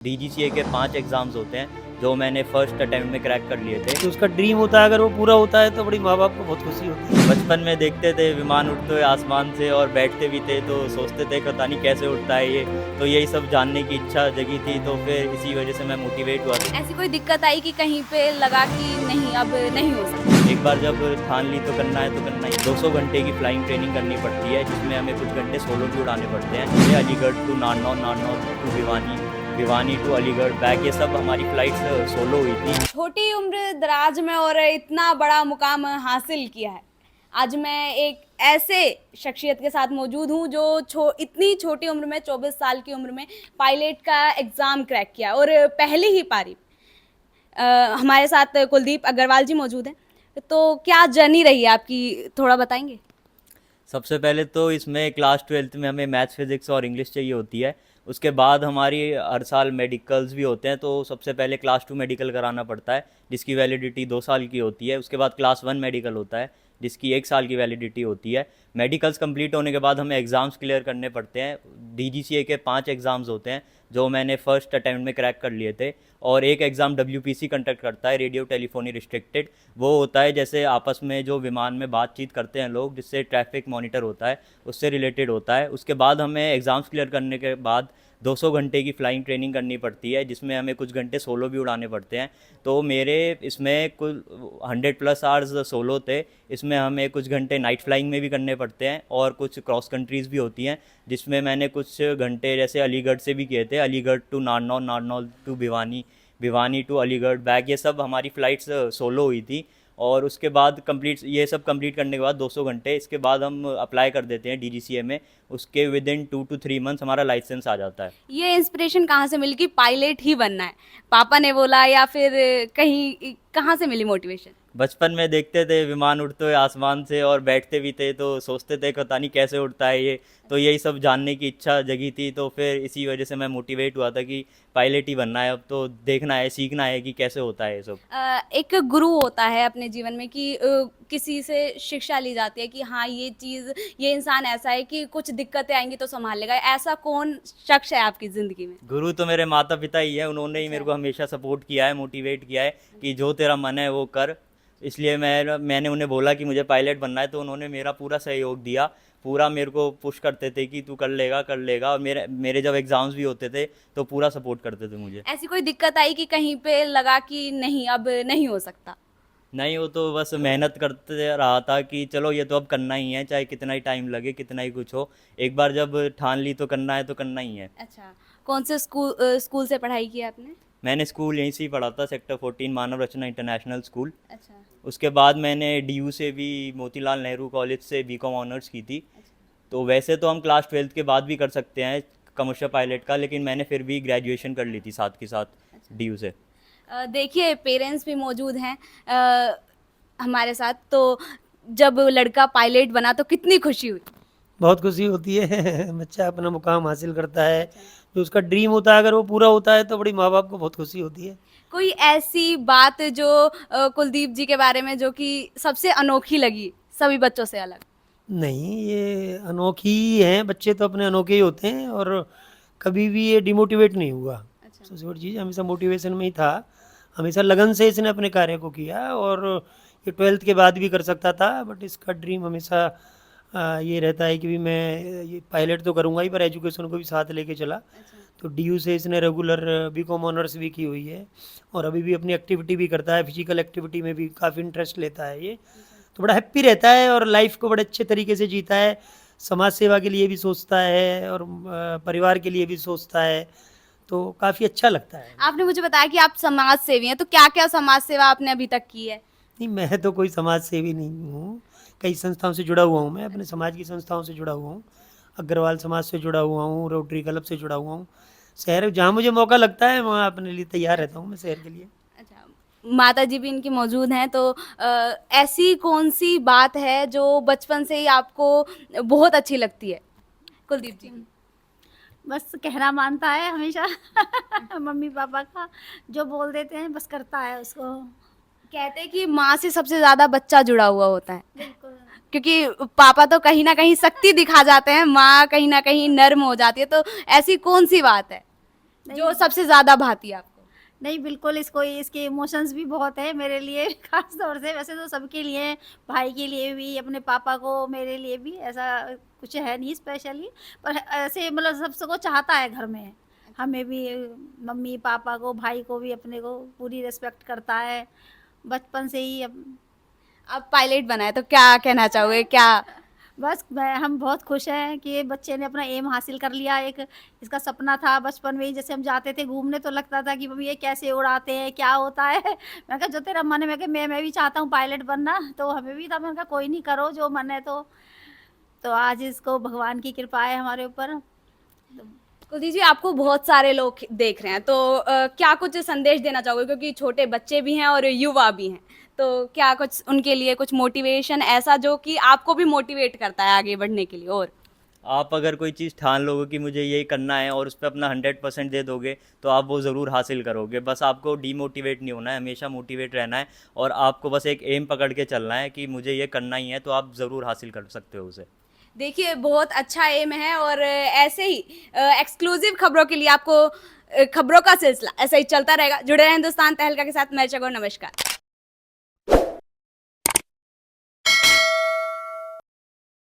DGCA के 5 exams होते हैं जो मैंने फर्स्ट अटेम्प्ट में क्रैक कर लिए थे। कि उसका ड्रीम होता है, अगर वो पूरा होता है तो बड़ी माँ बाप को बहुत खुशी होती है। बचपन में देखते थे विमान उड़ते हुए आसमान से और बैठते भी थे तो सोचते थे पता नहीं कैसे उड़ता है ये, तो यही सब जानने की इच्छा जगी थी, तो फिर इसी वजह से मैं मोटिवेट हुआ था। ऐसी कोई दिक्कत आई कि कहीं पे लगा कि नहीं अब नहीं हो सकता? एक बार जब ठान ली तो करना है तो करना ही। 200 घंटे की फ्लाइंग ट्रेनिंग करनी पड़ती है जिसमें हमें कुछ घंटे सोलो भी उड़ाने पड़ते हैं, जैसे Aligarh to Narnaul, Narnaul to Bhiwani, Bhiwani to Aligarh back, ये सब हमारी फ्लाइट्स सोलो हुई थी। छोटी उम्र दराज में और इतना बड़ा मुकाम हासिल किया है। आज मैं एक ऐसे शख्सियत के साथ मौजूद हूँ जो इतनी छोटी उम्र में 24 साल की उम्र में पायलट का एग्ज़ाम क्रैक किया और पहली ही पारी। हमारे साथ कुलदीप अग्रवाल जी मौजूद हैं। तो क्या जर्नी रही है आपकी, थोड़ा बताएंगे? सबसे पहले तो इसमें क्लास 12th में हमें मैथ्स, फिजिक्स और इंग्लिश चाहिए होती है। उसके बाद हमारी हर साल मेडिकल्स भी होते हैं, तो सबसे पहले क्लास 2 मेडिकल कराना पड़ता है जिसकी वैलिडिटी 2 साल की होती है। उसके बाद क्लास 1 मेडिकल होता है जिसकी 1 साल की वैलिडिटी होती है। मेडिकल्स कंप्लीट होने के बाद हमें एग्ज़ाम्स क्लियर करने पड़ते हैं। DGCA के 5 एग्ज़ाम्स होते हैं जो मैंने फर्स्ट अटेम्प्ट में क्रैक कर लिए थे, और एक एग्ज़ाम WPC कंडक्ट करता है, रेडियो टेलीफोनी रिस्ट्रिक्टेड। वो होता है जैसे आपस में जो विमान में बातचीत करते हैं लोग, जिससे ट्रैफिक मॉनिटर होता है, उससे रिलेटेड होता है। उसके बाद हमें एग्ज़ाम्स क्लियर करने के बाद 200 घंटे की फ़्लाइंग ट्रेनिंग करनी पड़ती है जिसमें हमें कुछ घंटे सोलो भी उड़ाने पड़ते हैं। तो मेरे इसमें कुल 100+ आवर्स सोलो थे। इसमें हमें कुछ घंटे नाइट फ्लाइंग में भी करने पड़ते हैं और कुछ क्रॉस कंट्रीज़ भी होती हैं जिसमें मैंने कुछ घंटे जैसे अलीगढ़ से भी किए थे, Aligarh to Narnaul, Narnaul to Bhiwani, Bhiwani to Aligarh back, ये सब हमारी फ़्लाइट्स सोलो हुई थी। और उसके बाद ये सब कंप्लीट करने के बाद 200 घंटे, इसके बाद हम अप्लाई कर देते हैं DGCA में। उसके विदिन 2 to 3 मंथ्स हमारा लाइसेंस आ जाता है। ये इंस्पिरेशन कहाँ से मिली कि पायलट ही बनना है? पापा ने बोला या फिर कहीं कहाँ से मिली मोटिवेशन? बचपन में देखते थे विमान उड़ते हुए आसमान से और बैठते भी थे तो सोचते थे पता नहीं कैसे उड़ता है ये, तो यही सब जानने की इच्छा जगी थी, तो फिर इसी वजह से मैं मोटिवेट हुआ था कि पायलट ही बनना है, अब तो देखना है, सीखना है कि कैसे होता है ये सब। एक गुरु होता है अपने जीवन में कि किसी से शिक्षा ली जाती है कि हाँ ये चीज़, ये इंसान ऐसा है कि कुछ दिक्कतें आएंगी तो संभाल लेगा। ऐसा कौन शख्स है आपकी ज़िंदगी में? गुरु तो मेरे माता पिता ही है, उन्होंने ही मेरे को हमेशा सपोर्ट किया है, मोटिवेट किया है कि जो तेरा मन है वो कर। इसलिए मैंने उन्हें बोला कि मुझे पायलट बनना है, तो उन्होंने मेरा पूरा सहयोग दिया, पूरा मेरे को पुश करते थे कि तू कर लेगा कर लेगा, और मेरे मेरे जब एग्ज़ाम्स भी होते थे तो पूरा सपोर्ट करते थे मुझे। ऐसी कोई दिक्कत आई कि कहीं पे लगा कि नहीं अब नहीं हो सकता? नहीं, वो तो बस मेहनत करते रहा था कि चलो ये तो अब करना ही है, चाहे कितना ही टाइम लगे, कितना ही कुछ हो। एक बार जब ठान ली तो करना है तो करना ही है। अच्छा, कौन से स्कूल से पढ़ाई की आपने? मैंने स्कूल यहीं से ही पढ़ा था, सेक्टर 14 मानव रचना इंटरनेशनल स्कूल। अच्छा। उसके बाद मैंने DU से भी, मोतीलाल नेहरू कॉलेज से BCom ऑनर्स की थी। तो वैसे तो हम क्लास 12th के बाद भी कर सकते हैं कमर्शियल पायलट का, लेकिन मैंने फिर भी ग्रेजुएशन कर ली थी साथ के साथ DU से। देखिए पेरेंट्स भी मौजूद हैं हमारे साथ, तो जब लड़का पायलट बना तो कितनी खुशी हुई? बहुत खुशी होती है बच्चा अपना मुकाम हासिल करता है, जो उसका ड्रीम होता है, अगर वो पूरा होता है तो बड़ी माँ बाप को बहुत खुशी होती है। कोई ऐसी बात जो कुलदीप जी के बारे में जो कि सबसे अनोखी लगी, सभी बच्चों से अलग? नहीं, ये अनोखी ही हैं, बच्चे तो अपने अनोखे ही होते हैं, और कभी भी ये डिमोटिवेट नहीं हुआ। अच्छा। सबसे बड़ी चीज़, हमेशा मोटिवेशन में ही था, हमेशा लगन से इसने अपने कार्य को किया, और ये 12th के बाद भी कर सकता था, बट इसका ड्रीम हमेशा ये रहता है कि भी मैं ये पायलट तो करूँगा ही, पर एजुकेशन को भी साथ लेके चला। तो DU से इसने रेगुलर BCom ऑनर्स भी की हुई है, और अभी भी अपनी एक्टिविटी भी करता है, फिजिकल एक्टिविटी में भी काफ़ी इंटरेस्ट लेता है ये। तो बड़ा हैप्पी रहता है और लाइफ को बड़े अच्छे तरीके से जीता है, समाज सेवा के लिए भी सोचता है और परिवार के लिए भी सोचता है, तो काफ़ी अच्छा लगता है। आपने मुझे बताया कि आप समाज सेवी हैं, तो क्या क्या समाज सेवा आपने अभी तक की है? नहीं, मैं तो कोई समाज सेवी नहीं हूँ, कई संस्थाओं से जुड़ा हुआ हूँ, मैं अपने समाज की संस्थाओं से जुड़ा हुआ हूँ, अग्रवाल समाज से जुड़ा हुआ हूँ, रोटरी क्लब से जुड़ा हुआ हूँ। शहर जहाँ मुझे मौका लगता है वहाँ अपने लिए तैयार रहता हूँ मैं शहर के लिए। अच्छा, माता जी भी इनकी मौजूद हैं, तो ऐसी कौन सी बात है जो बचपन से ही आपको बहुत अच्छी लगती है? कुलदीप जी। बस कहना मानता है हमेशा मम्मी पापा का जो बोल देते हैं बस करता है उसको। कहते हैं कि माँ से सबसे ज़्यादा बच्चा जुड़ा हुआ होता है, बिल्कुल। क्योंकि पापा तो कहीं ना कहीं शक्ति दिखा जाते हैं, माँ कहीं ना कहीं नर्म हो जाती है, तो ऐसी कौन सी बात है? जो सबसे ज़्यादा भाती है आपको? नहीं, बिल्कुल इसको इसके इमोशंस भी बहुत है मेरे लिए खास तौर से, वैसे तो सबके लिए, भाई के लिए भी, अपने पापा को, मेरे लिए भी, ऐसा कुछ है नहीं स्पेशली, पर ऐसे मतलब सबको चाहता है घर में, हमें भी, मम्मी पापा को, भाई को भी, अपने को पूरी रिस्पेक्ट करता है बचपन से ही। अब आप पायलट बनाए तो क्या कहना चाहोगे, क्या? बस हम बहुत खुश हैं कि ये बच्चे ने अपना एम हासिल कर लिया। एक इसका सपना था बचपन में ही, जैसे हम जाते थे घूमने तो लगता था कि मम्मी ये कैसे उड़ाते हैं, क्या होता है। मैं कहा जो तेरा मन है, मैं कहा मैं भी चाहता हूँ पायलट बनना, तो हमें भी था। मैंने कहा कोई नहीं, करो जो मन है। तो आज इसको भगवान की कृपा है हमारे ऊपर। कुलदीप जी, आपको बहुत सारे लोग देख रहे हैं, तो क्या कुछ संदेश देना चाहोगे, क्योंकि छोटे बच्चे भी हैं और युवा भी हैं, तो क्या कुछ उनके लिए कुछ मोटिवेशन ऐसा जो कि आपको भी मोटिवेट करता है आगे बढ़ने के लिए? और आप अगर कोई चीज़ ठान लोगे कि मुझे यही करना है और उस पर अपना 100% दे दोगे तो आप वो ज़रूर हासिल करोगे। बस आपको डीमोटिवेट नहीं होना है, हमेशा मोटिवेट रहना है और आपको बस एक एम पकड़ के चलना है कि मुझे ये करना ही है, तो आप ज़रूर हासिल कर सकते हो उसे। देखिए, बहुत अच्छा एम है और ऐसे ही एक्सक्लूसिव खबरों के लिए आपको खबरों का सिलसिला ऐसा ही चलता रहेगा। जुड़े रहें हिंदुस्तान तहलका के साथ। मैं चको, नमस्कार।